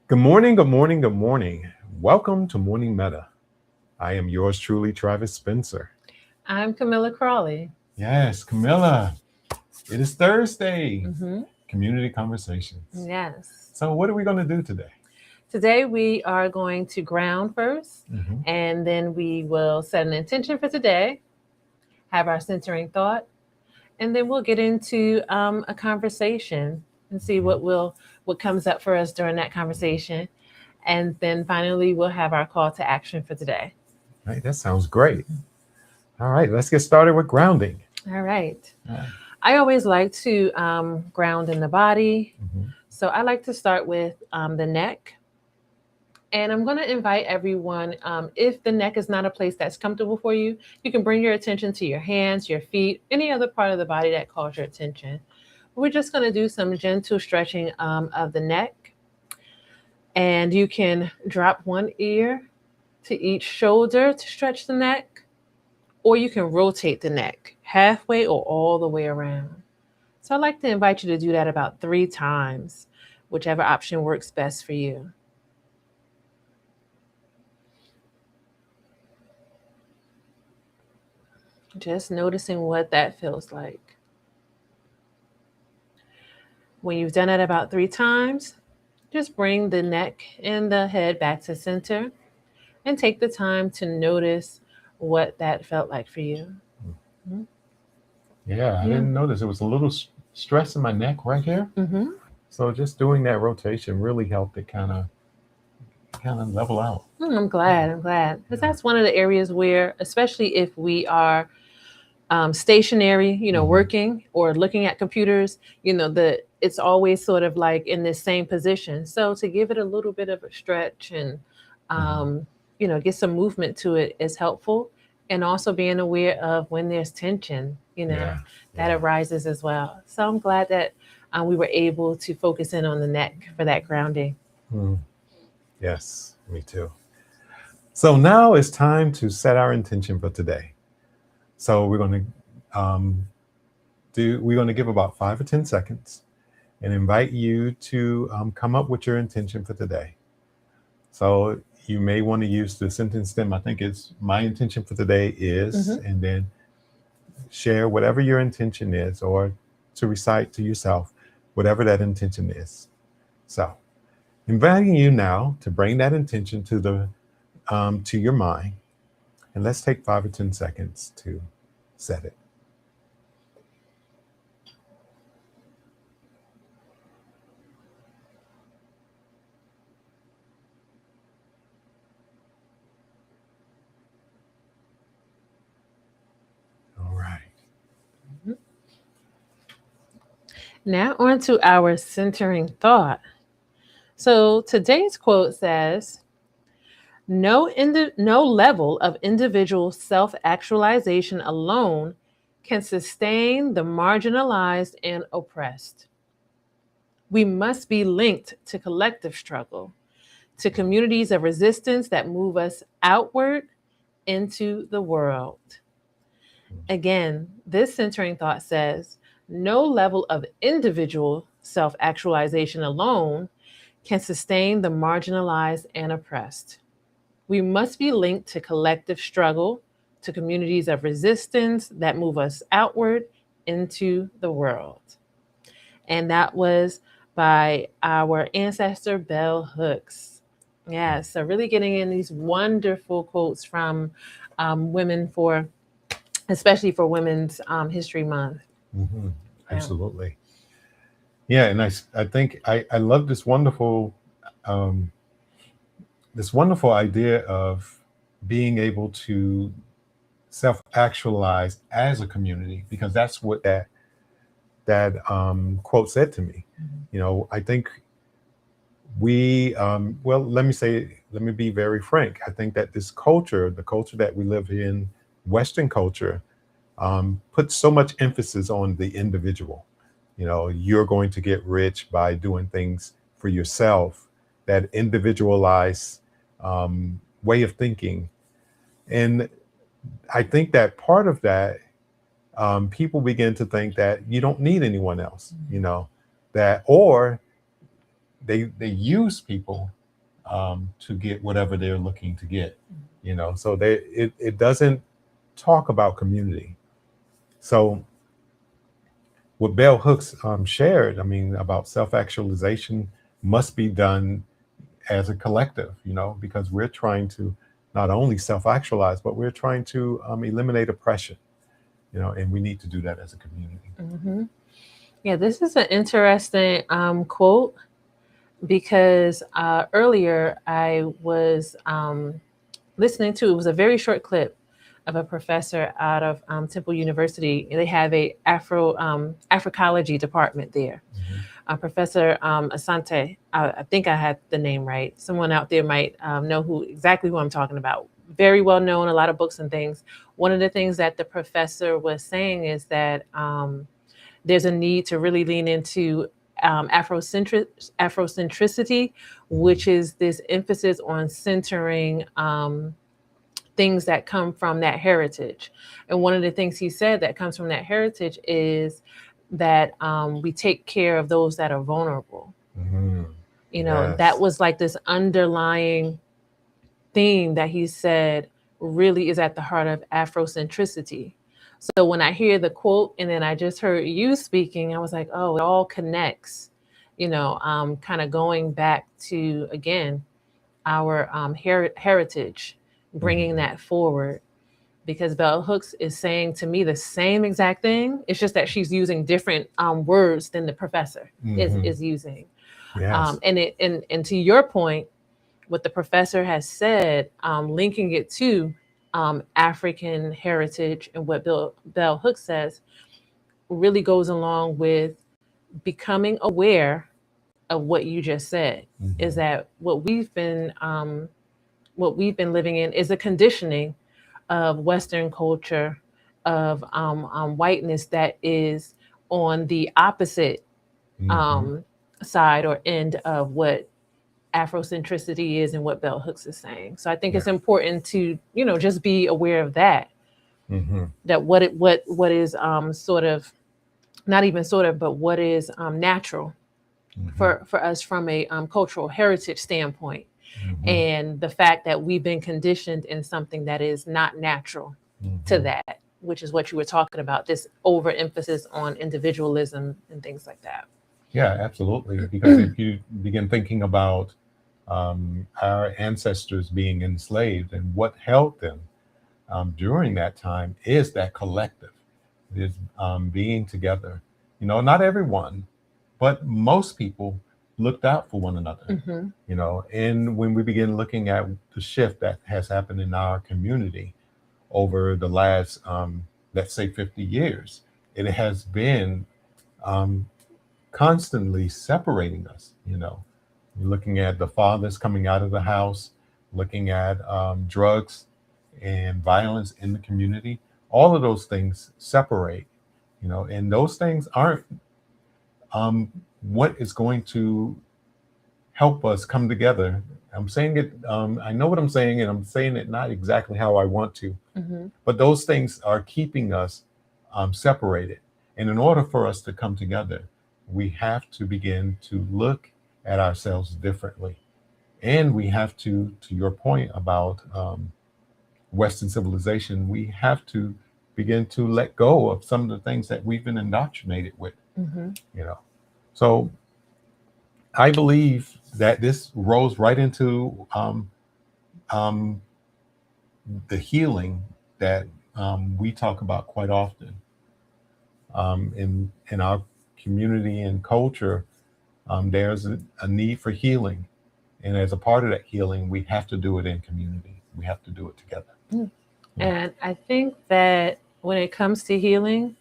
Good morning, good morning, good morning. Welcome to Morning Meta. I am yours truly, Travis Spencer. I'm Camilla Crawley. Yes, Camilla, it is Thursday, hmm Community Conversations. Yes. So, what are we going to do today? Today we are going to ground first, Mm-hmm. and then we will set an intention for today, have our centering thought, and then we'll get into a conversation and see what comes up for us during that conversation, and then finally we'll have our call to action for today. Right, that sounds great. All right, let's get started with grounding. All right. Uh, I always like to ground in the body, mhm. so I like to start with the neck. And I'm going to invite everyone, if the neck is not a place that's comfortable for you, you can bring your attention to your hands, your feet, any other part of the body that calls your attention. We're just going to do some gentle stretching of the neck. And you can drop one ear to each shoulder to stretch the neck, or you can rotate the neck halfway or all the way around. So I'd like to invite you to do that about 3 times, whichever option works best for you. Just noticing what that feels like. When you've done it about 3 times, just bring the neck and the head back to center and take the time to notice what that felt like for you. Mhm. Yeah, I Yeah. didn't notice there was a little stress in my neck right here. hmm So, just doing that rotation really helped it kind of level out. I'm glad. I'm glad. Because that's one of the areas where, especially if we are stationary, Mhm. working or looking at computers, it's always sort of like in this same position. So to give it a little bit of a stretch and, Mhm. um, get some movement to it is helpful. And also being aware of when there's tension, Yeah, that yeah. arises as well. So I'm glad that we were able to focus in on the neck for that grounding. Mm. Yes, me too. So now it's time to set our intention for today. So we're going to give about 5 or 10 seconds and invite you to come up with your intention for today. So you may want to use the sentence stem. I think it's my intention for today is, hmm and then share whatever your intention is, or to recite to yourself whatever that intention is. So inviting you now to bring that intention to your mind, and let's take 5 or 10 seconds to set it. All right. Now on to our centering thought. So today's quote says, no level of individual self actualization alone can sustain the marginalized and oppressed. We must be linked to collective struggle, to communities of resistance that move us outward into the world. Again, this centering thought says no level of individual self actualization alone can sustain the marginalized and oppressed. We must be linked to collective struggle, to communities of resistance that move us outward into the world. And that was by our ancestor Bell Hooks. Yeah, so really getting in these wonderful quotes from women for, especially for Women's History Month. Hmm. Yeah. Absolutely. Yeah, and I think I love um, this wonderful idea of being able to self actualize as a community, because that's what that quote said to me. I think well, let me be very frank. I think that this culture, the culture that we live in, Western culture, puts so much emphasis on the individual. You're going to get rich by doing things for yourself. That individualized way of thinking, and I think that part of that, people begin to think that you don't need anyone else. That, or they use people to get whatever they're looking to get. So it doesn't talk about community. So what Bell Hooks shared, I mean, about self-actualization must be done as a collective, because we're trying to not only self-actualize, but we're trying to eliminate oppression, and we need to do that as a community. Mm-hmm. Yeah, this is an interesting quote because earlier I was listening to, it was a very short clip of a professor out of Temple University. They have a Africology department there. Mhm. Professor Asante, I think I had the name right. Someone out there might know exactly who I'm talking about. Very well known, a lot of books and things. One of the things that the professor was saying is that there's a need to really lean into Afrocentricity, which is this emphasis on centering things that come from that heritage. And one of the things he said that comes from that heritage is that we take care of those that are vulnerable. Mhm. That Yes. was like this underlying theme that he said really is at the heart of Afrocentricity. So when I hear the quote and then I just heard you speaking, I was like, oh, it all connects, kind of going back to, again, our heritage, bringing Mhm. that forward. Because Bell Hooks is saying to me the same exact thing. It's just that she's using different words than the professor Mhm. is using. Yes. And to your point, what the professor has said, linking it to African heritage and what Bell Hooks says, really goes along with becoming aware of what you just said. Is Mhm. that what we've been living in is a conditioning of Western culture, of whiteness that is on the opposite Mhm. um, side or end of what Afrocentricity is and what Bell Hooks is saying. So I think Yeah. it's important to, just be aware of that. Mhm. That what is sort of, not even sort of, but what is natural Mhm. for us from a cultural heritage standpoint, Mhm. and the fact that we've been conditioned in something that is not natural to Mhm. that, which is what you were talking about, this overemphasis on individualism and things like that. Yeah, absolutely. Because if you begin thinking about our ancestors being enslaved and what held them during that time is that collective, is being together. Not everyone, but most people looked out for one another. Mm-hmm. And when we begin looking at the shift that has happened in our community over the last, let's say, 50 years, it has been um, constantly separating us. You're looking at the fathers coming out of the house, looking at drugs and violence in the community. All of those things separate, and those things aren't what is going to help us come together. I'm saying it, I know what I'm saying, and I'm saying it not exactly how I want to, Mm-hmm. but those things are keeping us separated. And in order for us to come together, we have to begin to look at ourselves differently. And we have to your point about Western civilization, we have to begin to let go of some of the things that we've been indoctrinated with, Mm-hmm. you know. So I believe that this rolls right into um, the healing that we talk about quite often in our community and culture. There's a need for healing, and as a part of that healing, we have to do it in community. We have to do it together. Yeah. And I think that when it comes to healing,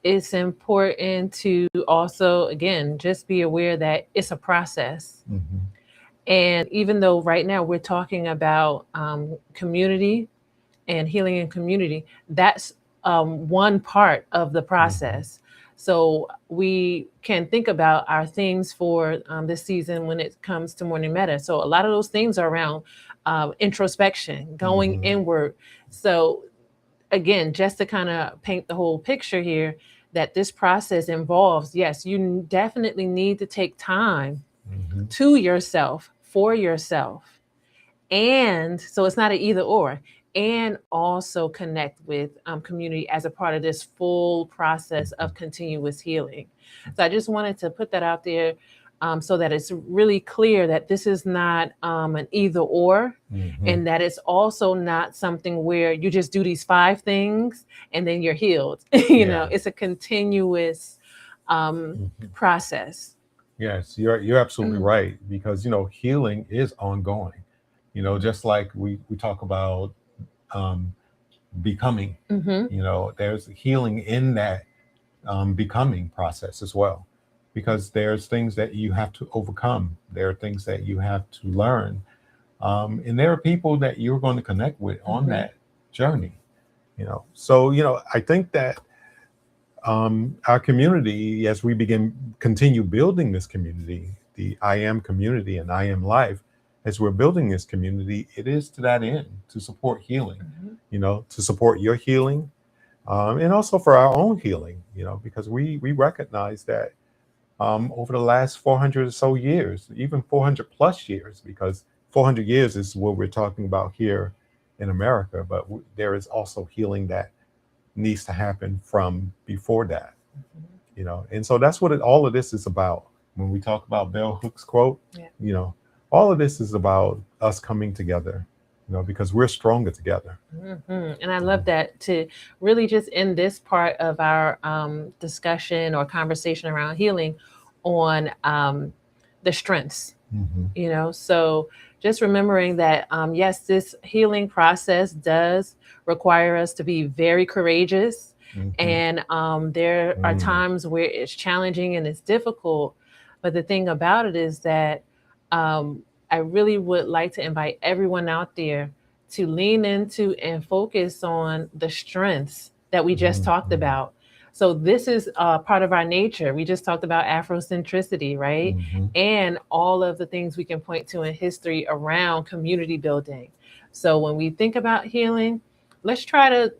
it's important to also, again, just be aware that it's a process. Hmm. And even though right now we're talking about community and healing in community, that's one part of the Hmm. process. So we can think about our themes for this season when it comes to Morning Meta. So a lot of those themes are around introspection, going Hmm. inward. So again, just to kind of paint the whole picture here, that this process involves, yes, you definitely need to take time Hmm. to yourself for yourself. And so it's not an either or, and also connect with community as a part of this full process of continuous healing. So I just wanted to put that out there, so that it's really clear that this is not an either or, and that it's also not something where you just do these 5 things and then you're healed. Yeah. It's a continuous process. Yes, you're absolutely right, because healing is ongoing. Just like we talk about um, becoming. Hmm. There's healing in that becoming process as well, because there's things that you have to overcome. There are things that you have to learn, and there are people that you're going to connect with on that journey. So I think that our community, as we continue building this community, the I am community and I am life, as we're building this community, it is to that end, to support healing, to support your healing, and also for our own healing, because we recognize that over the last 400 or so years, even 400 plus years, because 400 years is what we're talking about here in America, but there is also healing that needs to happen from before that, and so that's what all of this is about. When we talk about Bell Hooks quote, all of this is about us coming together, because we're stronger together. And I love that, to really just end this part of our discussion or conversation around healing on the strengths. So just remembering that, yes, this healing process does require us to be very courageous. And there are times where it's challenging and it's difficult. But the thing about it is that I really would like to invite everyone out there to lean into and focus on the strengths that we just talked about. So this is part of our nature. We just talked about Afrocentricity, right? And all of the things we can point to in history around community building. So when we think about healing, let's try to,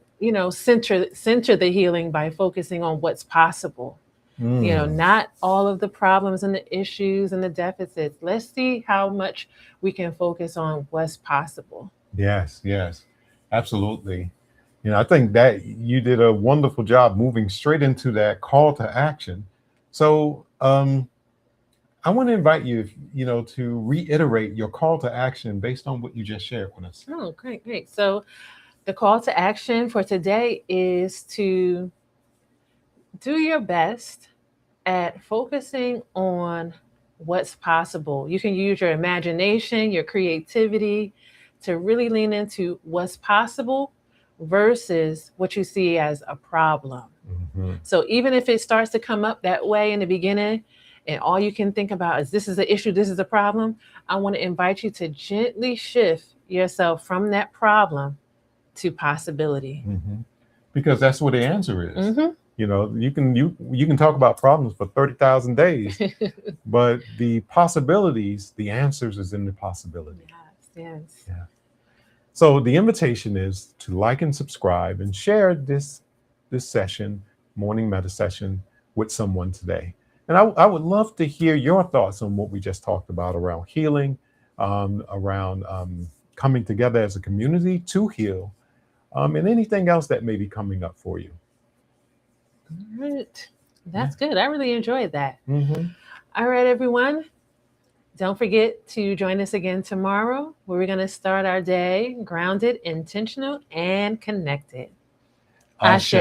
center the healing by focusing on what's possible. Not all of the problems and the issues and the deficits. Let's see how much we can focus on what's possible. Yes, yes, absolutely. I think that you did a wonderful job moving straight into that call to action. So I want to invite you, to reiterate your call to action based on what you just shared with us. Oh, great, great. So the call to action for today is to do your best at focusing on what's possible. You can use your imagination, your creativity to really lean into what's possible versus what you see as a problem. So even if it starts to come up that way in the beginning, and all you can think about is this is an issue, this is a problem, I want to invite you to gently shift yourself from that problem to possibility. Because that's what the answer is. You can talk about problems for 30,000 days, but the possibilities, the answers is in the possibility. Yes. Yeah. So the invitation is to like and subscribe and share this session, morning meta session, with someone today. And I would love to hear your thoughts on what we just talked about around healing, around coming together as a community to heal, and anything else that may be coming up for you. All right. That's good. I really enjoyed that. All right, everyone. Don't forget to join us again tomorrow, where we're going to start our day grounded, intentional, and connected. Ashe.